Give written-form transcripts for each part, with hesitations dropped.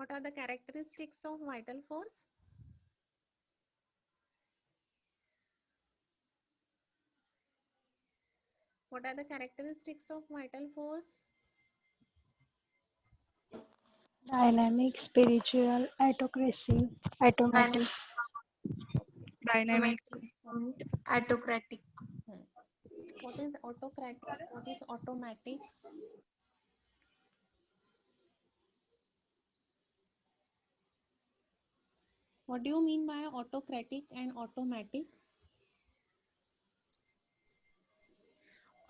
What are the characteristics of vital force? What are the characteristics of vital force? Dynamic, spiritual, autocracy, automatic. Dynamic. and autocratic. What is autocratic? What is automatic? What do you mean by autocratic and automatic?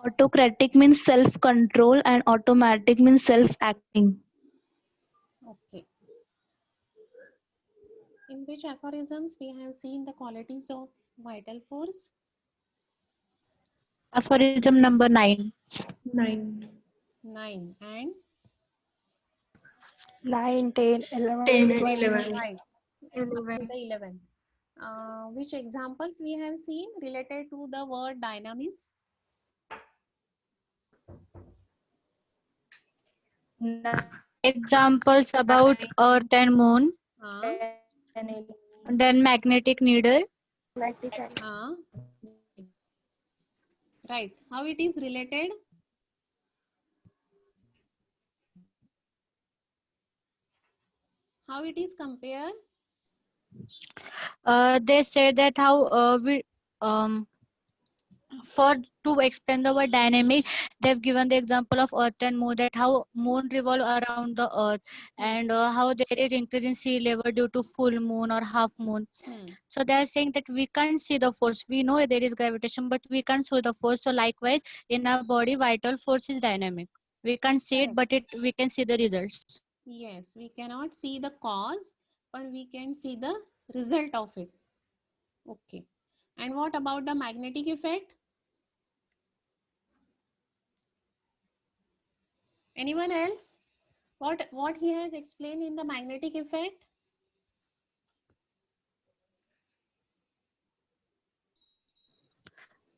Autocratic means self-control and automatic means self-acting. Okay. In which aphorisms we have seen the qualities of vital force? Aphorism number 9. 9. 9 and 9, 10, 11, 10 and 12. 11. right up to 11. the 11. Which examples we have seen related to the word dynamis? Examples about Earth and Moon, then magnetic needle. Right. How it is related? How it is compared? They say that how we for to explain the word dynamic, they've given the example of Earth and Moon, that how Moon revolve around the Earth, and how there is increase in sea level due to full moon or half moon. So they are saying that we can't see the force. We know there is gravitation, but we can't see the force. So likewise, in our body, vital force is dynamic. We can't see it, but we can see the results. Yes, we cannot see the cause, but we can see the result of it. Okay. And what about the magnetic effect? Anyone else? What he has explained in the magnetic effect?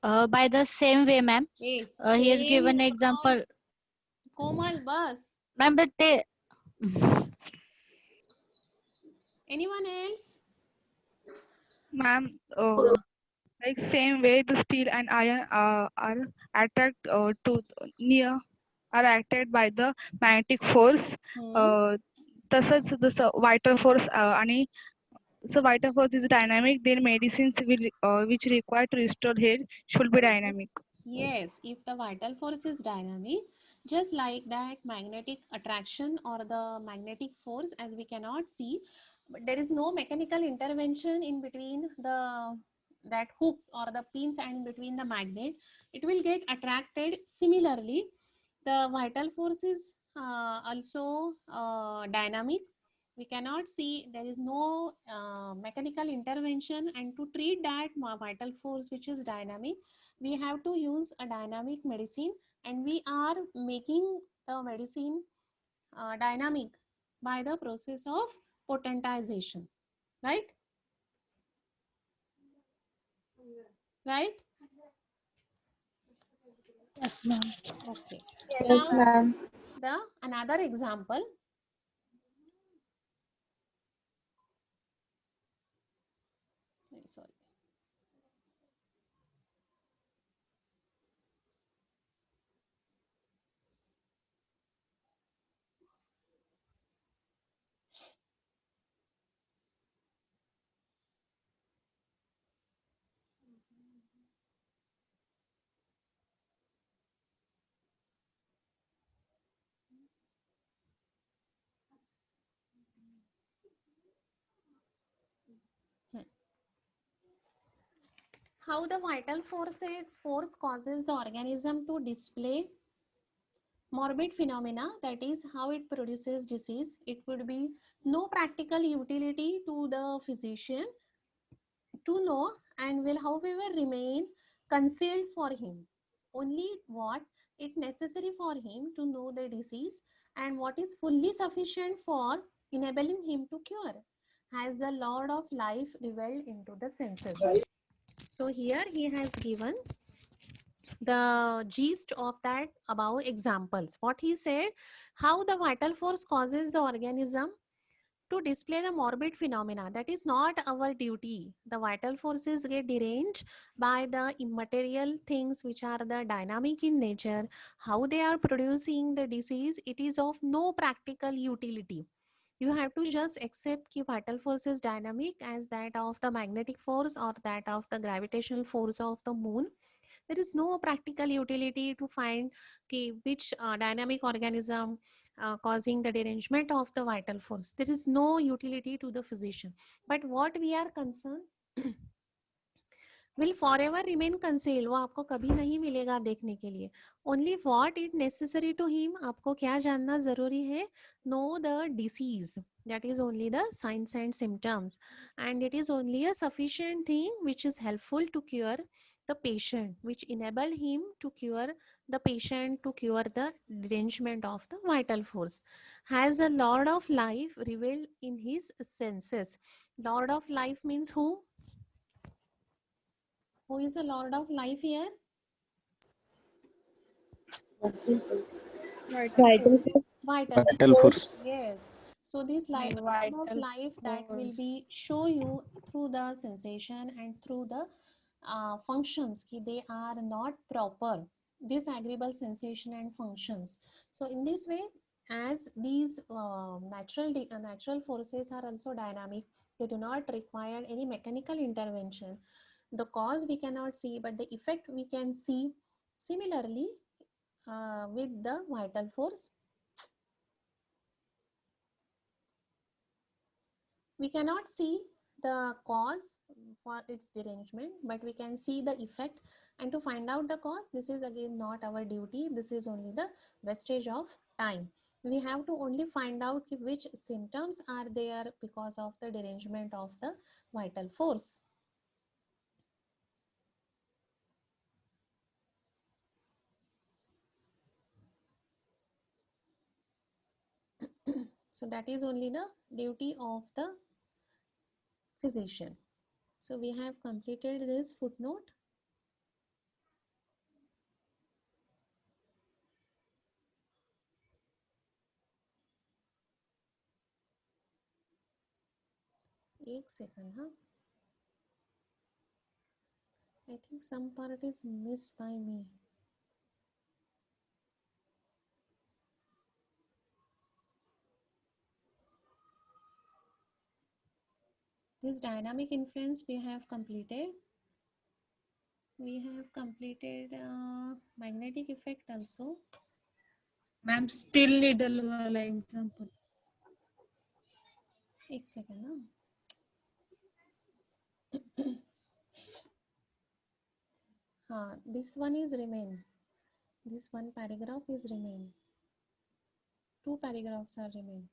By the same way, ma'am, Yes. he has given an example. Komal, bus. Ma'am, but they Anyone else? Ma'am, like same way the steel and iron are attract to near are acted by the magnetic force. तसंच जसं vital force आणि so vital force is dynamic. Then medicines will which require to restore health should be dynamic. Yes, if the vital force is dynamic, just like that magnetic attraction or the magnetic force, as we cannot see, but there is no mechanical intervention in between the that hooks or the pins and between the magnet, it will get attracted. Similarly, the vital force is also dynamic. We cannot see, there is no mechanical intervention, and to treat that vital force which is dynamic, we have to use a dynamic medicine, and we are making the medicine dynamic by the process of potentization, right? Right? Yes, ma'am. Okay. Yes, Now ma'am. the another example. Sorry. How the vital force causes the organism to display morbid phenomena, that is how it produces disease. It would be no practical utility to the physician to know, and will however remain concealed for him. Only what it necessary for him to know the disease, and what is fully sufficient for enabling him to cure, has the Lord of life revealed into the senses. So here he has given the gist of that above examples. What he said, how the vital force causes the organism to display the morbid phenomena. That is not our duty. The vital forces get deranged by the immaterial things which are the dynamic in nature. How they are producing the disease, it is of no practical utility. You have to just accept कि vital force is dynamic as that of the magnetic force or that of the gravitational force of the moon. There is no practical utility to find which dynamic organism causing the derangement of the vital force. There is no utility to the physician. But what we are concerned will forever remain concealed. वो आपको कभी नहीं मिलेगा देखने के लिए. Only what is necessary to him, आपको क्या जानना जरूरी है? Know the disease. That is only the signs and symptoms, and it is only a sufficient thing which is helpful to cure the patient, which enable him to cure the patient, to cure the derangement of the vital force. Has a Lord of life revealed in his senses. Lord of life means who? Who is the Lord of life here? Vital force. Vital Vital force. Yes. So this Lord of Vital life that will force. be show you through the sensation and through the functions ki they are not proper, disagreeable sensation and functions. So in this way, as these natural forces are also dynamic, they do not require any mechanical intervention. The cause we cannot see, but the effect we can see. Similarly, with the vital force, we cannot see the cause for its derangement, but we can see the effect, and to find out the cause, this is again not our duty. This is only the wastage of time. We have to only find out which symptoms are there because of the derangement of the vital force. So that is only the duty of the physician. So we have completed this footnote. एक second, huh? I think some part is missed by me. This dynamic influence we have completed. We have completed magnetic effect also. Ma'am still needle वाला example. एक second, huh? This one is remain. This one paragraph is remain. Two paragraphs are remain.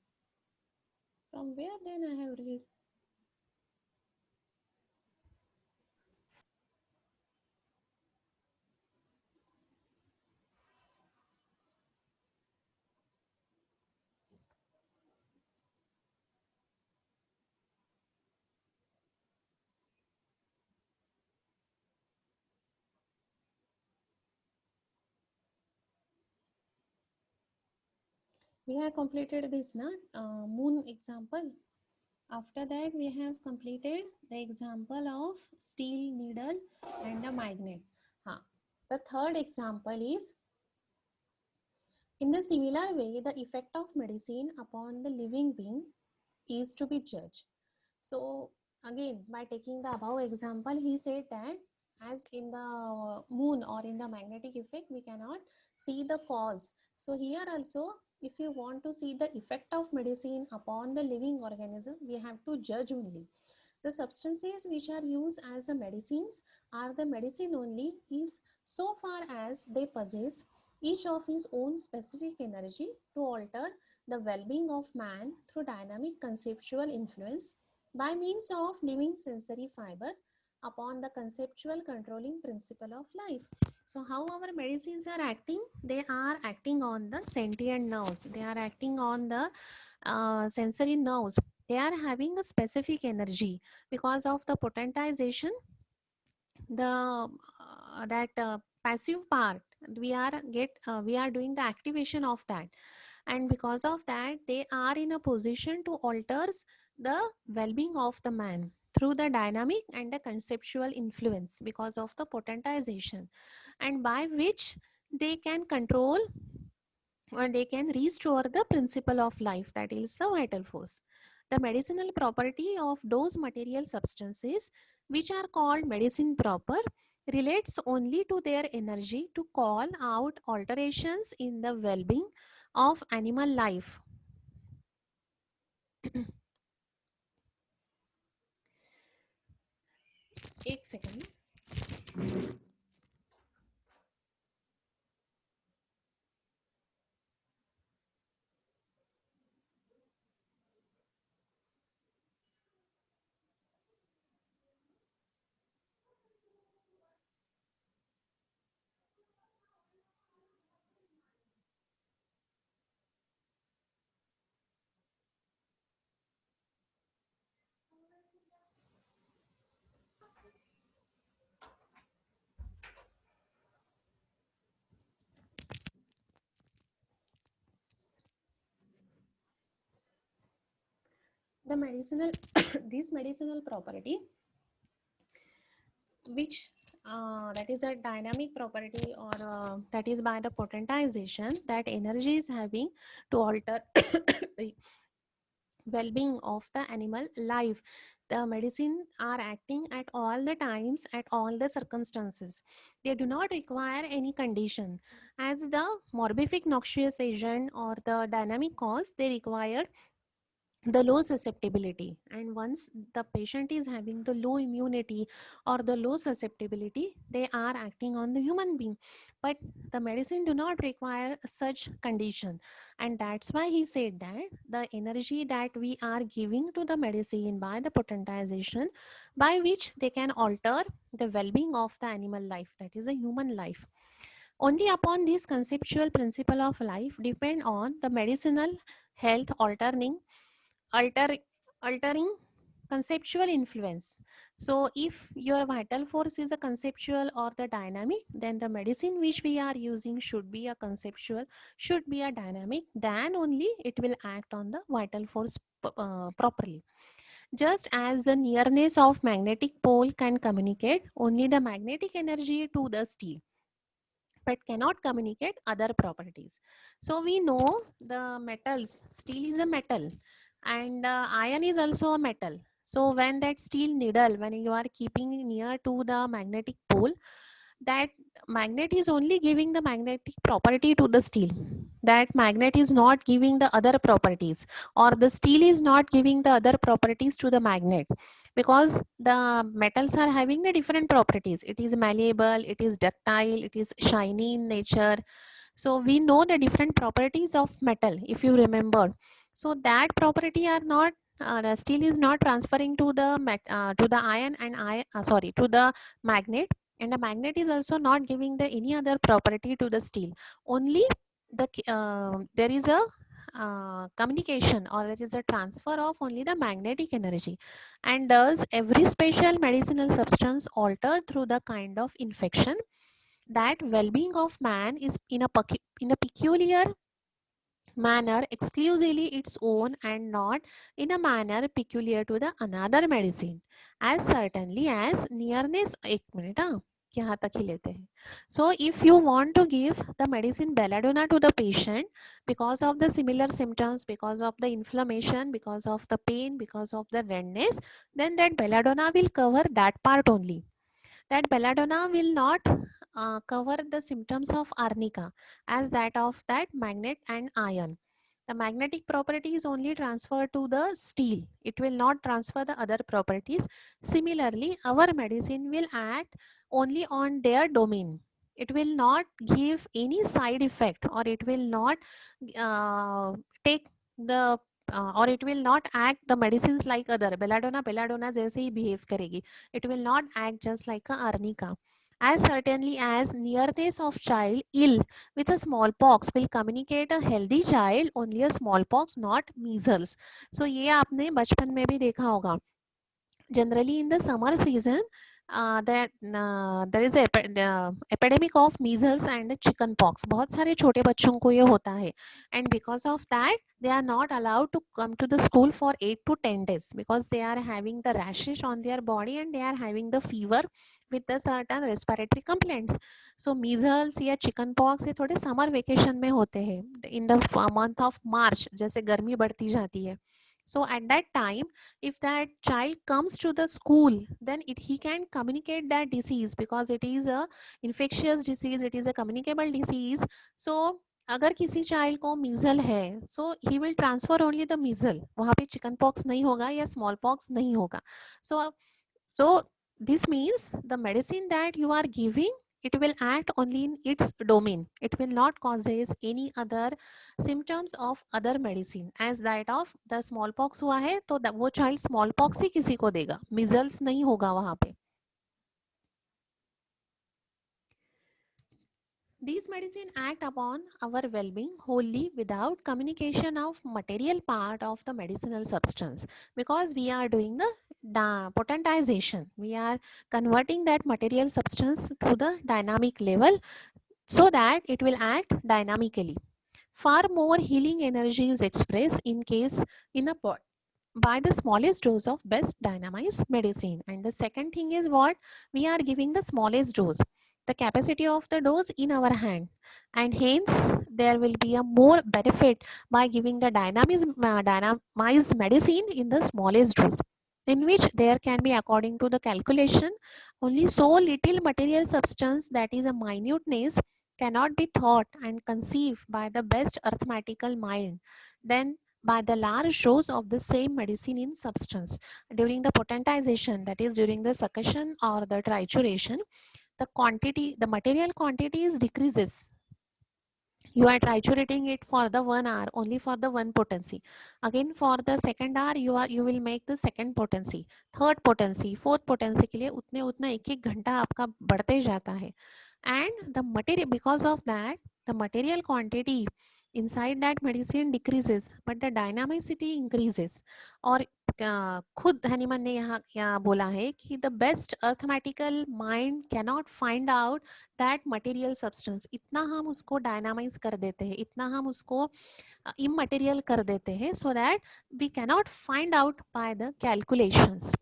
From where then I have read? We have completed this moon example. After that, we have completed the example of steel needle and a magnet. The third example is, in a similar way, the effect of medicine upon the living being is to be judged. So again, by taking the above example, he said that as in the moon or in the magnetic effect, we cannot see the cause. So here also, if you want to see the effect of medicine upon the living organism, we have to judge only. The substances which are used as a medicines are the medicine only is so far as they possess each of his own specific energy to alter the well-being of man through dynamic conceptual influence by means of living sensory fiber upon the conceptual controlling principle of life. So how our medicines are acting? They are acting on the sentient nerves. They are acting on the sensory nerves. They are having a specific energy because of the potentization. The that passive part, we are doing the activation of that, and because of that they are in a position to alters the well-being of the man through the dynamic and the conceptual influence because of the potentization, and by which they can control or they can restore the principle of life, that is the vital force. The medicinal property of those material substances which are called medicine proper relates only to their energy to call out alterations in the well-being of animal life. एक second. The medicinal this medicinal property, which that is a dynamic property, or that is by the potentization that energy is having to alter the well-being of the animal life. The medicine are acting at all the times, at all the circumstances. They do not require any condition. As the morbific noxious agent or the dynamic cause, they require the low susceptibility, and once the patient is having the low immunity or the low susceptibility, they are acting on the human being, but the medicine do not require such condition, and that's why he said that the energy that we are giving to the medicine by the potentization, by which they can alter the well-being of the animal life, that is a human life. Only upon this conceptual principle of life depend on the medicinal health alter, altering conceptual influence. So if your vital force is a conceptual or the dynamic, then the medicine which we are using should be a conceptual, should be a dynamic, then only it will act on the vital force properly. Just as the nearness of magnetic pole can communicate only the magnetic energy to the steel, but cannot communicate other properties. So we know the metals, steel is a metal, and iron is also a metal. So when that steel needle, when you are keeping near to the magnetic pole, that magnet is only giving the magnetic property to the steel. That magnet is not giving the other properties, or the steel is not giving the other properties to the magnet, because the metals are having the different properties. It is malleable, it is ductile, it is shiny in nature. So we know the different properties of metal, if you remember. So that property are not the steel is not transferring to the iron and to the magnet, and the magnet is also not giving the any other property to the steel. Only there is a communication, or there is a transfer of only the magnetic energy. And does every special medicinal substance alter through the kind of infection? That well-being of man is in a peculiar manner exclusively its own, and not in a manner peculiar to the another medicine, as certainly as nearness. एक minute हाँ, यहाँ तक ही लेते हैं. So if you want to give the medicine belladonna to the patient because of the similar symptoms, because of the inflammation, because of the pain, because of the redness, then that belladonna will cover that part only. That belladonna will not cover the symptoms of arnica as that of that magnet and iron. The magnetic property is only transferred to the steel. It will not transfer the other properties. Similarly, our medicine will act only on their domain. It will not give any side effect, or it will not take the or it will not act the medicines like other. Belladonna जैसे ही behave करेगी. It will not act just like a arnica. As certainly as nearness of child ill with a smallpox will communicate a healthy child only a smallpox, not measles. So ये आपने बचपन में भी देखा होगा. Generally in the summer season, there is the epidemic of measles and chicken pox. बहुत सारे छोटे बच्चों को ये होता है, and because of that they are not allowed to come to the school for 8 to 10 days because they are having the rashes on their body and they are having the fever with the certain respiratory complaints. So measles या chicken pox ये थोड़े summer vacation में होते हैं in the month of March, जैसे गर्मी बढ़ती जाती है. So at that time, if that child comes to the school, then he can communicate that disease because it is a infectious disease, it is a communicable disease. So अगर किसी child को मीजल है, so he will transfer only the measle. वहाँ पे chicken pox नहीं होगा या small pox नहीं होगा. So this means the medicine that you are giving, it will act only in its domain. It will not causes any other symptoms of other medicine. As that of the smallpox हुआ है तो वो child smallpox ही किसी को देगा, measles नहीं होगा वहाँ पे. These medicine act upon our well-being wholly without communication of material part of the medicinal substance, because we are doing the potentization. We are converting that material substance to the dynamic level so that it will act dynamically. Far more healing energy is expressed in a pot by the smallest dose of best dynamized medicine. And the second thing is what we are giving the smallest dose, the capacity of the dose in our hand, and hence there will be a more benefit by giving the dynamized medicine in the smallest dose, in which there can be, according to the calculation, only so little material substance, that is a minuteness, cannot be thought and conceived by the best arithmetical mind, then by the large dose of the same medicine in substance. During the potentization, that is during the succussion or the trituration, the material quantities decreases. You are triturating it for the 1 hour only for the 1 potency. Again for the second hour you will make the second potency, third potency, fourth potency के लिए उतने उतना एक घंटा आपका बढ़ते जाता है. And the material, because of that, the material quantity inside that medicine decreases but the dynamicity increases. और खुद हनीमन ने यहाँ बोला है कि the best arithmetical mind cannot find out that material substance. इतना हम उसको dynamize कर देते हैं, इतना हम उसको immaterial कर देते हैं, so that we cannot find out by the calculations.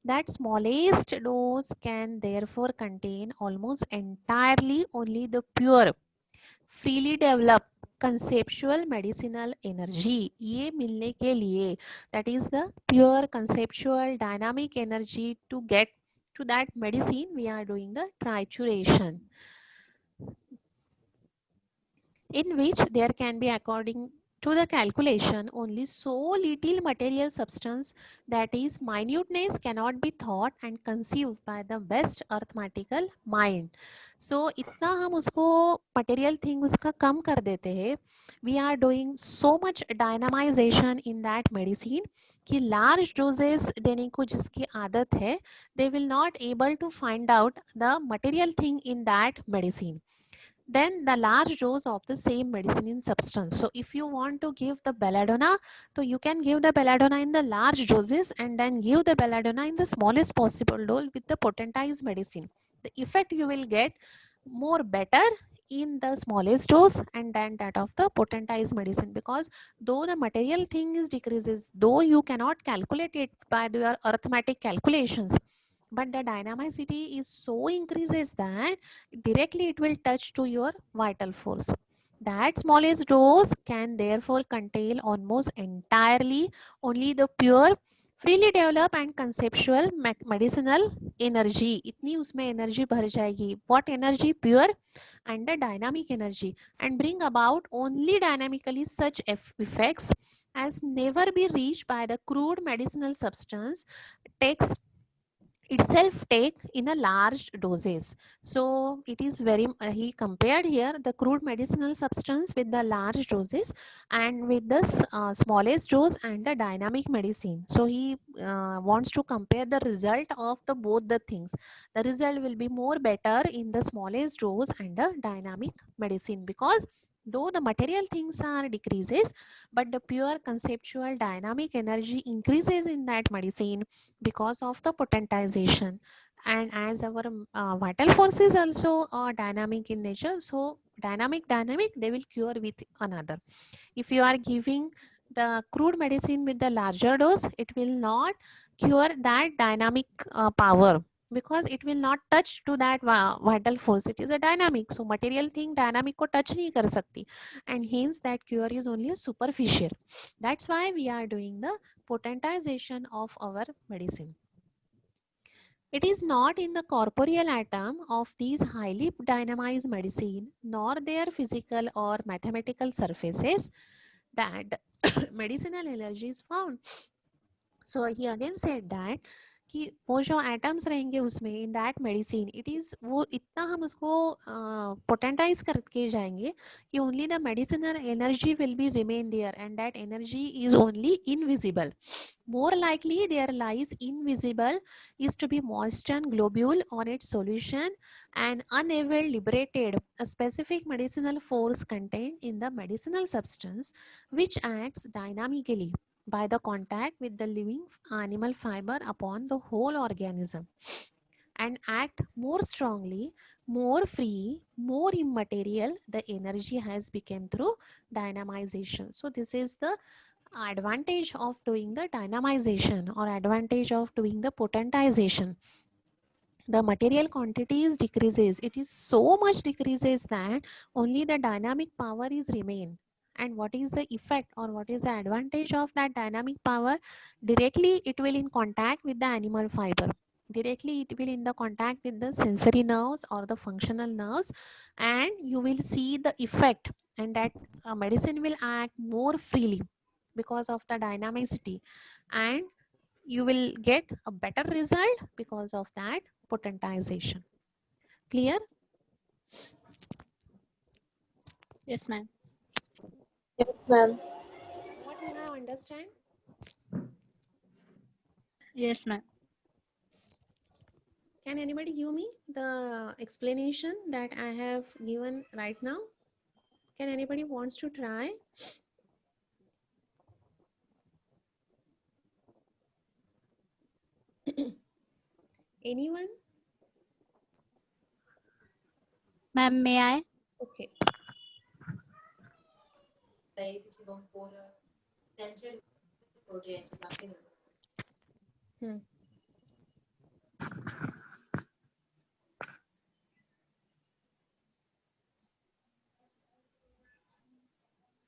That smallest dose can therefore contain almost entirely only the pure, freely developed conceptual medicinal energy. ये मिलने के लिए, that is the pure conceptual dynamic energy, to get to that medicine we are doing the trituration, in which there can be, according to the calculation, only so little material substance, that is minuteness, cannot be thought and conceived by the best arithmetical mind. So इतना हम उसको material thing उसका कम कर देते हैं. We are doing so much dynamization in that medicine कि large doses देने को जिसकी आदत है, they will not able to find out the material thing in that medicine. Then the large dose of the same medicine in substance. So if you want to give the belladonna, so you can give the belladonna in the large doses and then give the belladonna in the smallest possible dose with the potentized medicine. The effect you will get more better in the smallest dose and then that of the potentized medicine, because though the material thing is decreases, though you cannot calculate it by your arithmetic calculations, but the dynamicity is so increases that directly it will touch to your vital force. That smallest dose can therefore contain almost entirely only the pure freely developed and conceptual medicinal energy. इतनी उसमें energy भर जाएगी. What energy? Pure and the dynamic energy, and bring about only dynamically such effects as never be reached by the crude medicinal substance takes itself take in a large doses. So it is very he compared here the crude medicinal substance with the large doses and with the smallest dose and the dynamic medicine. So he wants to compare the result of the both the things. The result will be more better in the smallest dose and the dynamic medicine, because though the material things are decreases, but the pure conceptual dynamic energy increases in that medicine because of the potentization. And as our vital force is also dynamic in nature, so dynamic they will cure with another. If you are giving the crude medicine with the larger dose, it will not cure that dynamic power, because it will not touch to that vital force. It is a dynamic, so material thing dynamic को touch नहीं कर सकती, and hence that cure is only superficial. That's why we are doing the potentization of our medicine. It is not in the corporeal atom of these highly dynamized medicine, nor their physical or mathematical surfaces, that medicinal energy is found. So he again said that कि वो जो atoms रहेंगे उसमें in that medicine, it is वो इतना हम उसको potentize करके जाएंगे कि only the medicinal energy will be remain there and that energy is only invisible. More likely there lies invisible is to be moistened globule on its solution and unable liberated a specific medicinal force contained in the medicinal substance, which acts dynamically by the contact with the living animal fiber upon the whole organism and act more strongly, more free, more immaterial. The energy has become through dynamization. So this is the advantage of doing the dynamization or advantage of doing the potentization. The material quantities decreases. It is so much decreases that only the dynamic power is remain. And what is the effect or what is the advantage of that dynamic power? Directly it will in contact with the animal fiber. Directly it will in the contact with the sensory nerves or the functional nerves, and you will see the effect, and that medicine will act more freely because of the dynamicity, and you will get a better result because of that potentization. Clear? Yes, ma'am. Yes, ma'am. What you have understand? Yes, ma'am. Can anybody give me the explanation that I have given right now? Can anybody wants to try? Anyone? Ma'am, may I? Okay. Hmm.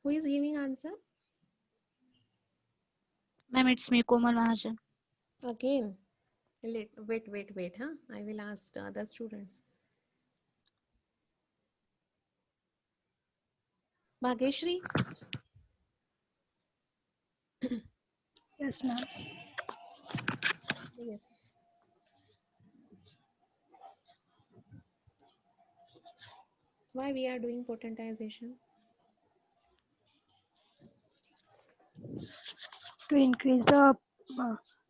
Who is giving answer? Ma'am, it's me, Komal Mahajan. Again. Wait, huh? I will ask the other students. Bhageshri? Yes, ma'am. Yes. Why we are doing potentization? To increase the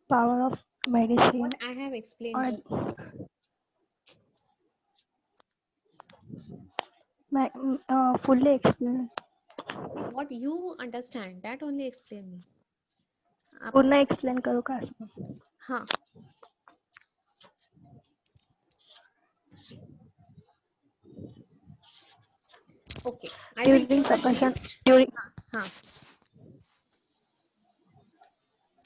power of medicine. What I have explained Or just now. fully explain. What you understand, that only explain me. आप पुन्हा explain करू का असं? हाँ. Okay. I will During give the succussion, gist. during हाँ.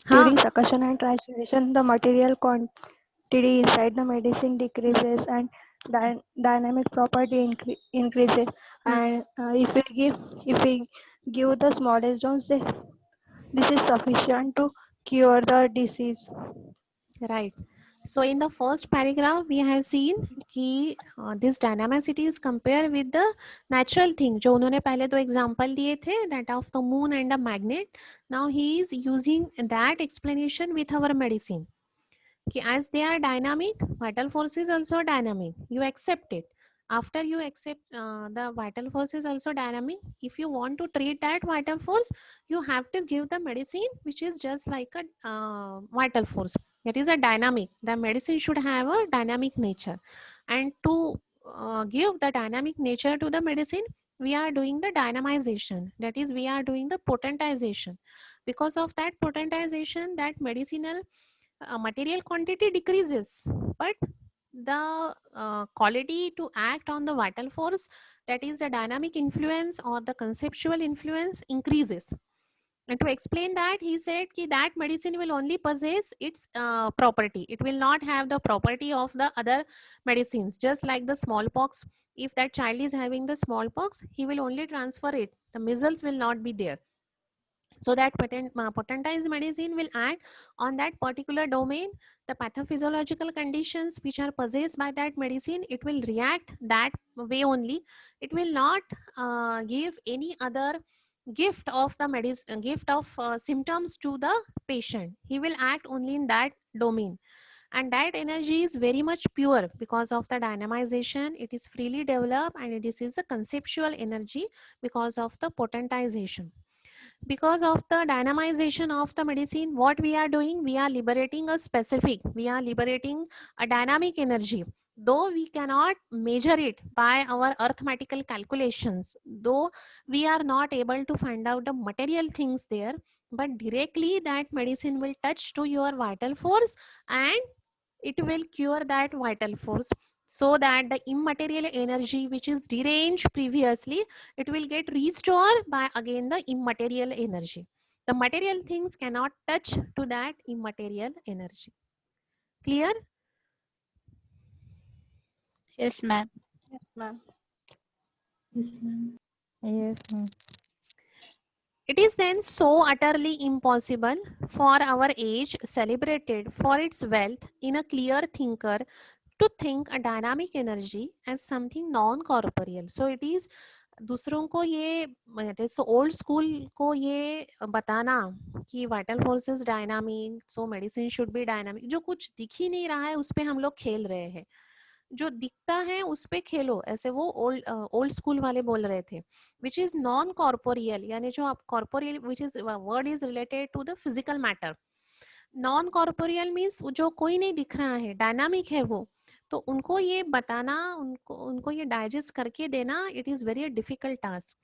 during succussion and titration, the material quantity inside the medicine decreases and dynamic property increases. And if we give the smallest dose, this is sufficient to cure the disease. Right. So in the first paragraph, we have seen कि this dynamicity is compared with the natural thing. जो उन्होंने पहले दो example दिए थे, that of the moon and a magnet. Now he is using that explanation with our medicine. कि as they are dynamic, vital force is also dynamic. You accept it. After you accept the vital force is also dynamic, if you want to treat that vital force, you have to give the medicine which is just like a vital force. That is a dynamic. The medicine should have a dynamic nature. And to give the dynamic nature to the medicine, we are doing the dynamization. That is, we are doing the potentization. Because of that potentization, that medicinal material quantity decreases, but the quality to act on the vital force, that is the dynamic influence or the conceptual influence, increases. And to explain that, he said ki that medicine will only possess its property. It will not have the property of the other medicines. Just like the smallpox, if that child is having the smallpox, he will only transfer it. The measles will not be there. So that potentized medicine will act on that particular domain. The pathophysiological conditions which are possessed by that medicine, it will react that way only. It will not give any other gift of the medicine, gift of symptoms to the patient. He will act only in that domain. And that energy is very much pure because of the dynamization. It is freely developed, and it is a conceptual energy because of the potentization. Because of the dynamization of the medicine, what we are doing, we are liberating a dynamic energy. Though we cannot measure it by our arithmetical calculations, though we are not able to find out the material things there, but directly that medicine will touch to your vital force, and it will cure that vital force, so that the immaterial energy which is deranged previously, it will get restored by again the immaterial energy. The material things cannot touch to that immaterial energy. Clear? Yes, ma'am. Yes, ma'am. Yes, ma'am. Yes, ma'am. It is then so utterly impossible for our age, celebrated for its wealth in a clear thinker, to think a dynamic energy as something non-corporeal. So it is दूसरों को ये old school को ये बताना कि vital forces dynamic, so medicine should be dynamic, जो कुछ दिख ही नहीं रहा है उस पे हम लोग खेल रहे हैं. जो दिखता है उस पे खेलो, ऐसे वो ओल्ड स्कूल वाले बोल रहे थे. विच इज नॉन कॉर्पोरियल, यानी जो आप corporeal, which is word is related to the physical matter. Non corporeal means जो कोई नहीं दिख रहा है, डायनामिक है वो. तो उनको ये बताना, उनको ये डाइजेस्ट करके देना, it is very difficult task.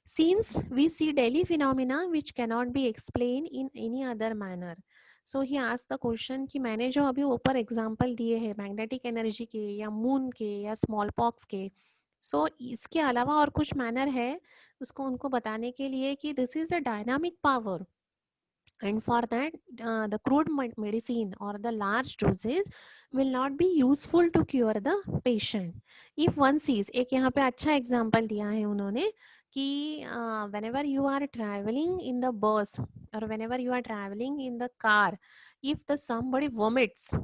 Since we see daily phenomena which cannot be explain in any other manner. So he asked the question कि मैंने जो अभी ऊपर एग्जांपल दिए हैं मैग्नेटिक एनर्जी के या मून के या स्मॉल पॉक्स के, सो इसके अलावा और कुछ मैनर है उसको उनको बताने के लिए कि this is a dynamic power. And for that, the crude medicine or the large doses will not be useful to cure the patient. If one sees, एक यहाँ पे अच्छा example दिया है उन्होंने कि whenever you are traveling in the bus or whenever you are traveling in the car, if the somebody vomits,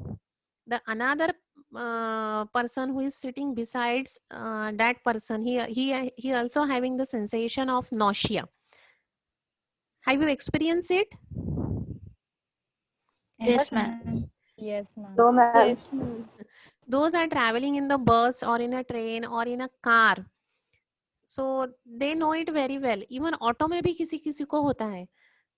the another person who is sitting besides that person, he also having the sensation of nausea. Have you experienced it? Yes, ma'am. Yes, ma'am. No, ma'am. Yes, ma'am. Those are traveling in the bus or in a train or in a car, so they know it very well. Even auto में भी किसी किसी को होता है.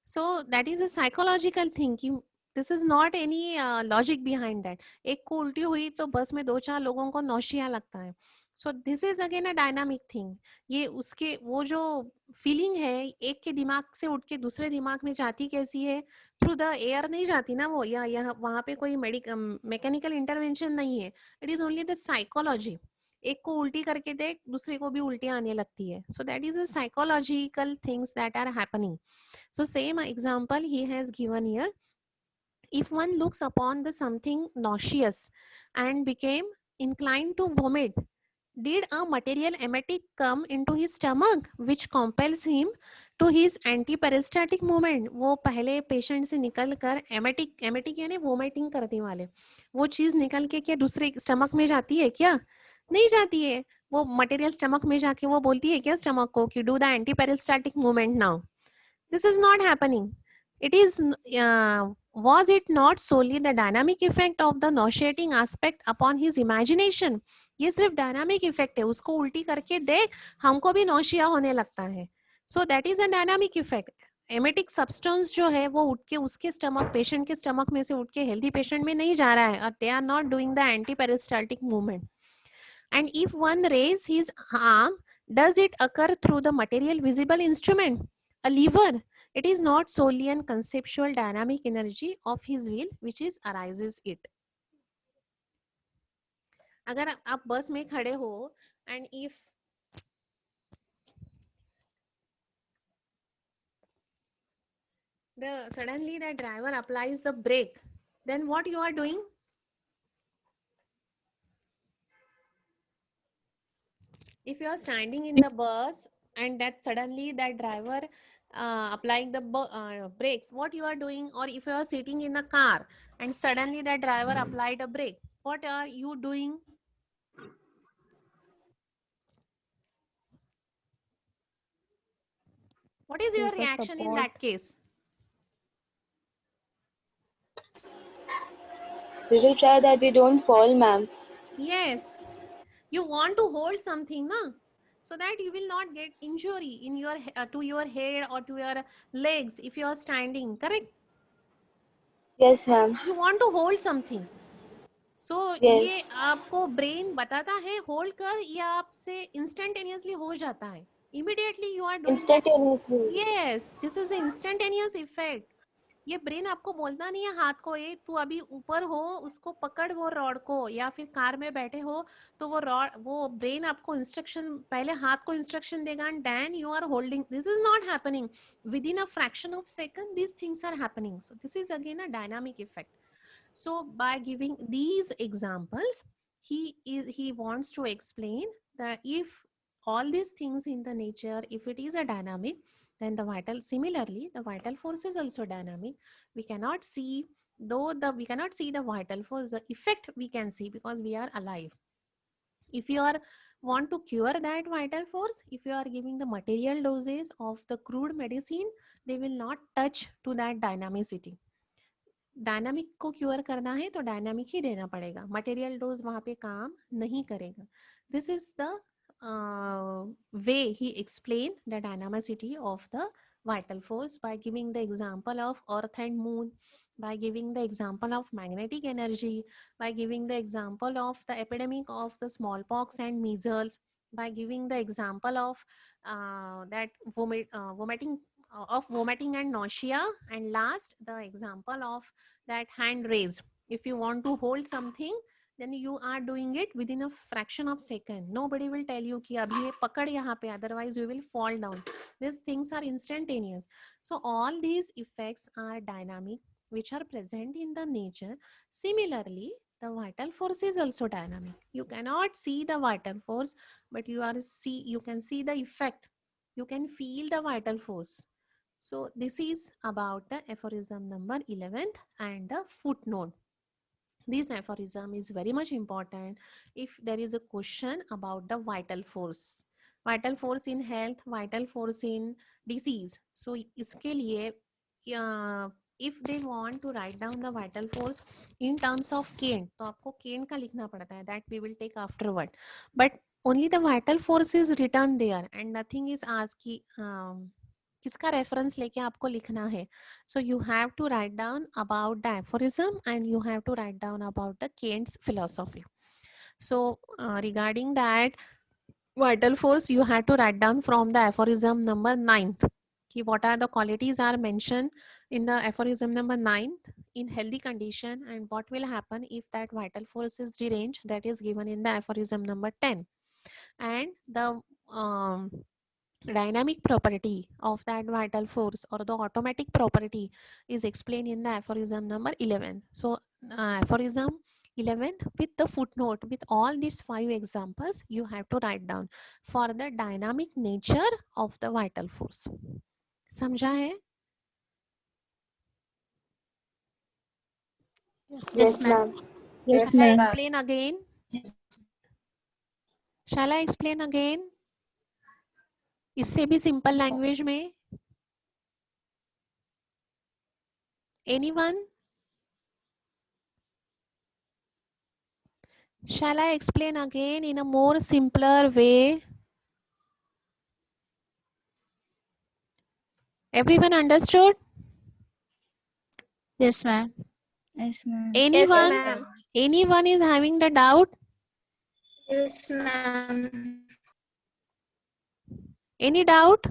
So that is a psychological thing कि this is not any logic behind that. एक को उल्टी हुई तो बस में 2-4 लोगों को नौशिया लगता है. So this is again a dynamic thing. ये उसके वो जो फीलिंग है एक के दिमाग से उठ के दूसरे दिमाग में जाती कैसी है, थ्रू द एयर नहीं जाती ना वो, या यहाँ वहाँ पे कोई मैकेनिकल इंटरवेंशन नहीं है. It is only the psychology. एक को उल्टी करके देख, दूसरे को भी उल्टी आने लगती है. So that is a psychological things that are happening. So same example he has given here. If one looks upon the something nauseous and became inclined to vomit, did a material emetic come into his stomach which compels him to his antiperistaltic movement? वो पहले patient से निकल कर emetic यानी vomiting करने वाले, वो चीज निकल के क्या दूसरे स्टमक में जाती है क्या? नहीं जाती है. वो मटेरियल स्टमक में जाके वो बोलती है क्या स्टमक को कि do the antiperistaltic movement now? This is not happening. It is, was it not solely the dynamic effect of the nauseating aspect upon his imagination? ये सिर्फ dynamic effect है. उसको उल्टी करके देख, हमको भी nausea होने लगता है. So that is a dynamic effect. Emetic substance जो है वो उठ के उसके स्टमक, पेशेंट के स्टमक में से उठ के हेल्दी पेशेंट में नहीं जा रहा है, और they are not doing the anti peristaltic movement. And if one raise his arm, does it occur through the material visible instrument, a lever? It is not solely an conceptual dynamic energy of his will which is arises it. अगर आप बस में खड़े हो and if suddenly the driver applies the brake, then what you are doing? If you are standing in the bus and that suddenly that driver applying the brakes, what you are doing? Or if you are sitting in a car and suddenly that driver applied a brake, what are you doing? What is your reaction in that case? We will try that we don't fall, ma'am. Yes, you want to hold something, na? So that you will not get injury in your to your head or to your legs if you are standing, correct? Yes, ma'am. You want to hold something. So Yes. ये आपको brain बताता है hold कर, या आपसे instantaneously हो जाता है? Immediately you are doing Instantaneously. Yes, this is an instantaneous effect. ये ब्रेन आपको बोलता नहीं है हाथ को, ए तू अभी ऊपर हो, उसको पकड़ वो रॉड को, या फिर कार में बैठे हो तो वो रॉड, वो ब्रेन आपको इंस्ट्रक्शन, पहले हाथ को इंस्ट्रक्शन देगा and then you are holding. This is not happening. Within a fraction of second these things are happening. So this is again a dynamic effect. So by giving these examples, he wants to explain that if all these things in the nature, if it is a dynamic, then the vital, similarly the vital force is also dynamic. We cannot see, we cannot see the vital force, the effect we can see because we are alive. If you are want to cure that vital force, if you are giving the material doses of the crude medicine, they will not touch to that dynamicity. Dynamic को cure करना है तो dynamic ही देना पड़ेगा, material dose वहां पे काम नहीं करेगा. This is the way he explain the dynamicity of the vital force by giving the example of earth and moon, by giving the example of magnetic energy, by giving the example of the epidemic of the smallpox and measles, by giving the example of that vomiting and nausea, and last the example of that hand raise. If you want to hold something, then you are doing it within a fraction of second. Nobody will tell you कि अभी ये पकड़ यहाँ पे, otherwise you will fall down. These things are instantaneous. So all these effects are dynamic, which are present in the nature. Similarly, the vital force is also dynamic. You cannot see the vital force, but you can see the effect. You can feel the vital force. So this is about the aphorism number 11 and the footnote. This aphorism is very much important if there is a question about the vital force in health, vital force in disease. So iske liye, if they want to write down the vital force in terms of Kane, तो आपको Kane का लिखना पड़ता है, that we will take afterward. But only the vital force is written there and nothing is asked किसका reference लेके आपको लिखना है? So you have to write down about the aphorism and you have to write down about the Kant's philosophy. So regarding that vital force, you have to write down from the aphorism number 9th. What are the qualities are mentioned in the aphorism number 9th in healthy condition, and what will happen if that vital force is deranged, that is given in the aphorism number 10. And the dynamic property of that vital force or the automatic property is explained in the aphorism number 11. So aphorism 11 with the footnote with all these 5 examples you have to write down for the dynamic nature of the vital force. समझा है? Yes, ma'am. Yes, Shall I ma'am. explain again? Shall I explain again? इससे भी simple language में. Anyone? Shall I explain again in a more simpler way? Everyone understood? Yes, ma'am. Yes, ma'am. Anyone? ma'am. Anyone is having the doubt? Yes, ma'am. Any doubt?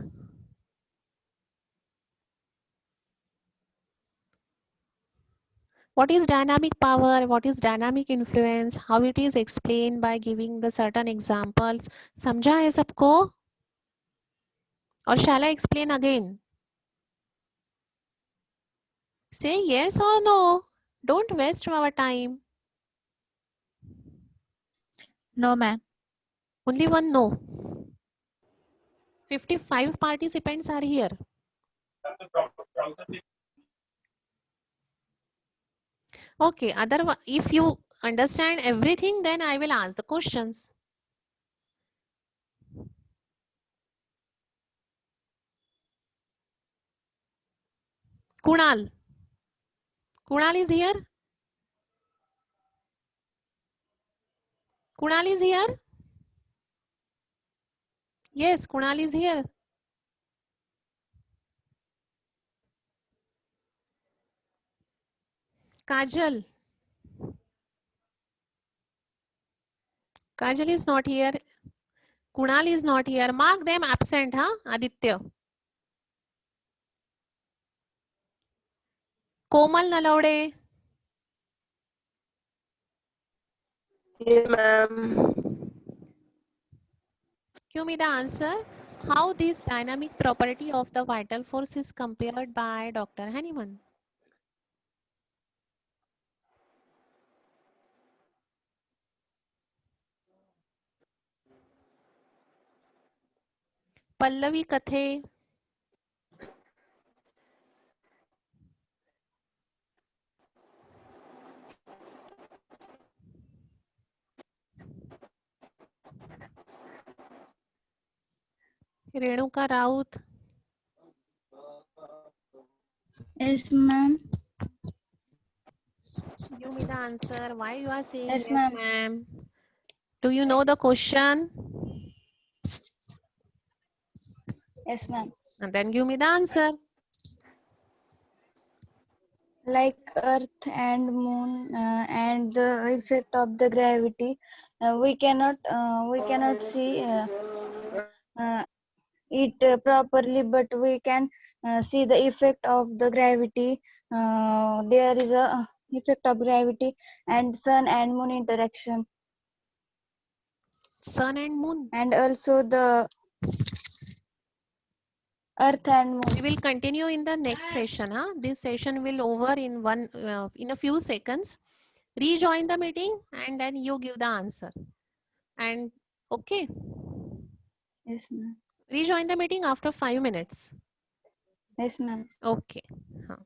What is dynamic power? What is dynamic influence? How it is explained by giving the certain examples? समझा है सबको? Or shall I explain again? Say yes or no. Don't waste our time. No, ma'am. Only one no. 55 participants are here. Okay, otherwise, if you understand everything, then I will ask the questions. Kunal. Kunal is here? Kunal is here? Yes, Kunal is here. Kajal. Kajal is not here. Kunal is not here. Mark them absent, huh? Aditya. Komal Nalaude. Yes, ma'am. Give me the answer. How this dynamic property of the vital force is compared by Dr. Hahnemann? Pallavi Kathe. Renuka Raut. Yes, ma'am. Give me the answer. Why you are saying Yes, yes, ma'am. ma'am? Do you know the question? Yes, ma'am. And then give me the answer. Like Earth and Moon and the effect of the gravity, we cannot see it properly, but we can see the effect of the gravity. There is a effect of gravity and sun and moon interaction, Sun and moon. and also the Earth and moon. We will continue in the next session. Huh? This session will over in in a few seconds. Rejoin the meeting and then you give the answer. And okay. Yes, ma'am. Rejoin the meeting after 5 minutes. Yes, ma'am. Okay. Huh.